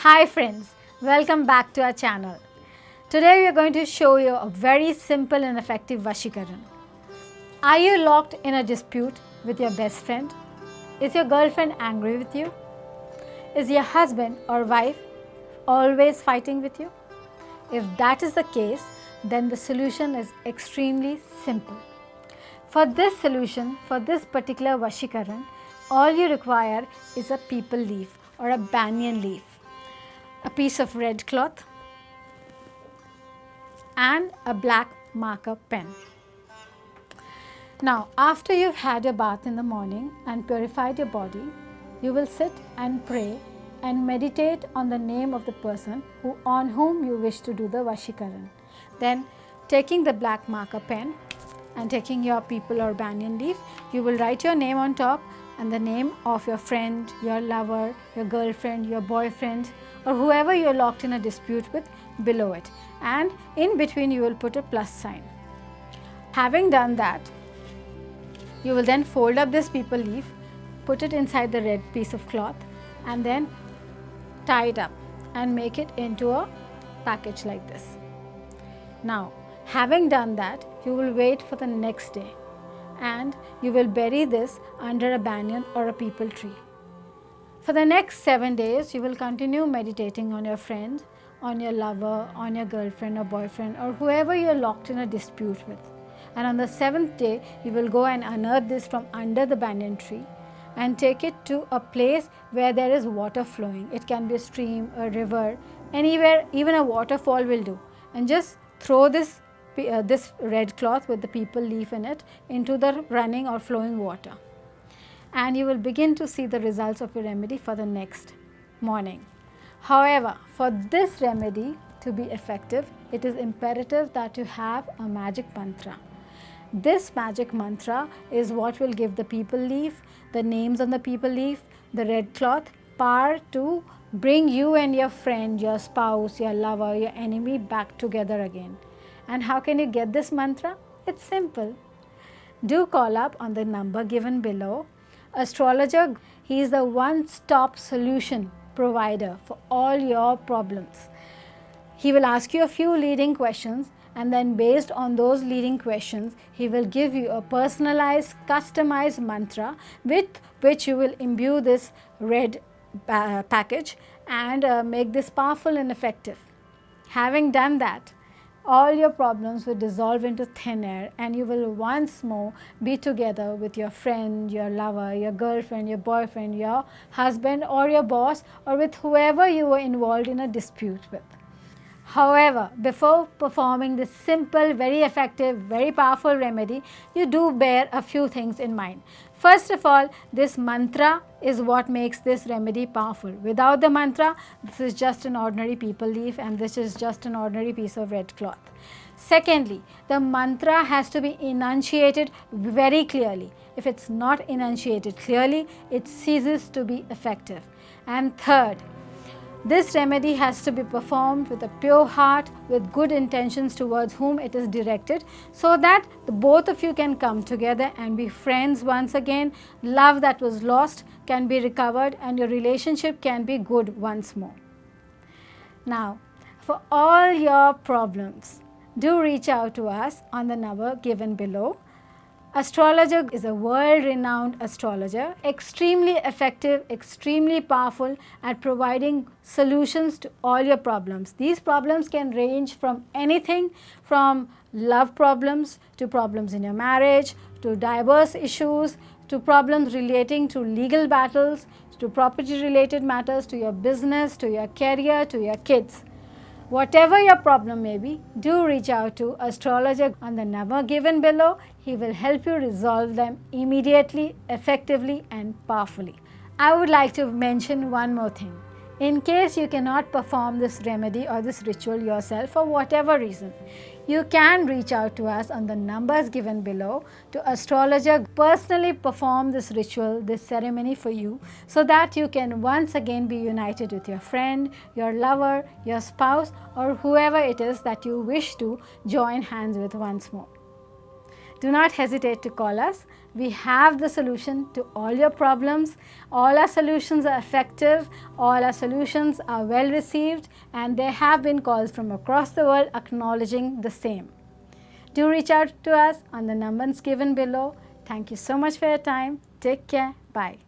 Hi friends, welcome back to our channel. Today we are going to show you a very simple and effective Vashikaran. Are you locked in a dispute with your best friend? Is your girlfriend angry with you? Is your husband or wife always fighting with you? If that is the case, then the solution is extremely simple. For this solution, for this particular Vashikaran, all you require is a peepal leaf or a banyan leaf, a piece of red cloth and a black marker pen. Now, after you've had your bath in the morning and purified your body, you will sit and pray and meditate on the name of the person on whom you wish to do the Vashikaran. Then, taking the black marker pen and taking your peepal or banyan leaf, you will write your name on top and the name of your friend, your lover, your girlfriend, your boyfriend, or whoever you're locked in a dispute with below it. And in between, you will put a plus sign. Having done that, you will then fold up this peepal leaf, put it inside the red piece of cloth, and then tie it up and make it into a package like this. Now, having done that, you will wait for the next day and you will bury this under a banyan or a peepal tree. For the next 7 days, you will continue meditating on your friend, on your lover, on your girlfriend or boyfriend, or whoever you're locked in a dispute with. And on the 7th day, you will go and unearth this from under the banyan tree and take it to a place where there is water flowing. It can be a stream, a river, anywhere, even a waterfall will do. And just throw this red cloth with the peepal leaf in it into the running or flowing water. And you will begin to see the results of your remedy for the next morning. However, for this remedy to be effective, it is imperative that you have a magic mantra. This magic mantra is what will give the peepal leaf, the names on the peepal leaf, the red cloth, power to bring you and your friend, your spouse, your lover, your enemy back together again. And how can you get this mantra? It's simple. Do call up on the number given below. Astrologer, he is the one-stop solution provider for all your problems. He will ask you a few leading questions, and then based on those leading questions, he will give you a personalized, customized mantra with which you will imbue this red package and make this powerful and effective. Having done that, all your problems will dissolve into thin air and you will once more be together with your friend, your lover, your girlfriend, your boyfriend, your husband or your boss, or with whoever you were involved in a dispute with. However, before performing this simple, very effective, very powerful remedy, you do bear a few things in mind. First of all, this mantra is what makes this remedy powerful. Without the mantra, this is just an ordinary peepal leaf and this is just an ordinary piece of red cloth. Secondly, the mantra has to be enunciated very clearly. If it's not enunciated clearly, it ceases to be effective. And third, this remedy has to be performed with a pure heart, with good intentions towards whom it is directed, so that the both of you can come together and be friends once again. Love that was lost can be recovered and your relationship can be good once more. Now, for all your problems, do reach out to us on the number given below. Astrologer is a world-renowned astrologer, extremely effective, extremely powerful at providing solutions to all your problems. These problems can range from anything from love problems to problems in your marriage, to diverse issues, to problems relating to legal battles, to property-related matters, to your business, to your career, to your kids. Whatever your problem may be, do reach out to astrologer on the number given below. He will help you resolve them immediately, effectively and powerfully. I would like to mention one more thing. In case you cannot perform this remedy or this ritual yourself for whatever reason, you can reach out to us on the numbers given below to astrologer personally perform this ritual, this ceremony for you, so that you can once again be united with your friend, your lover, your spouse, or whoever it is that you wish to join hands with once more. Do not hesitate to call us. We have the solution to all your problems. All our solutions are effective, all our solutions are well received, and there have been calls from across the world acknowledging the same. Do reach out to us on the numbers given below. Thank you so much for your time. Take care. Bye.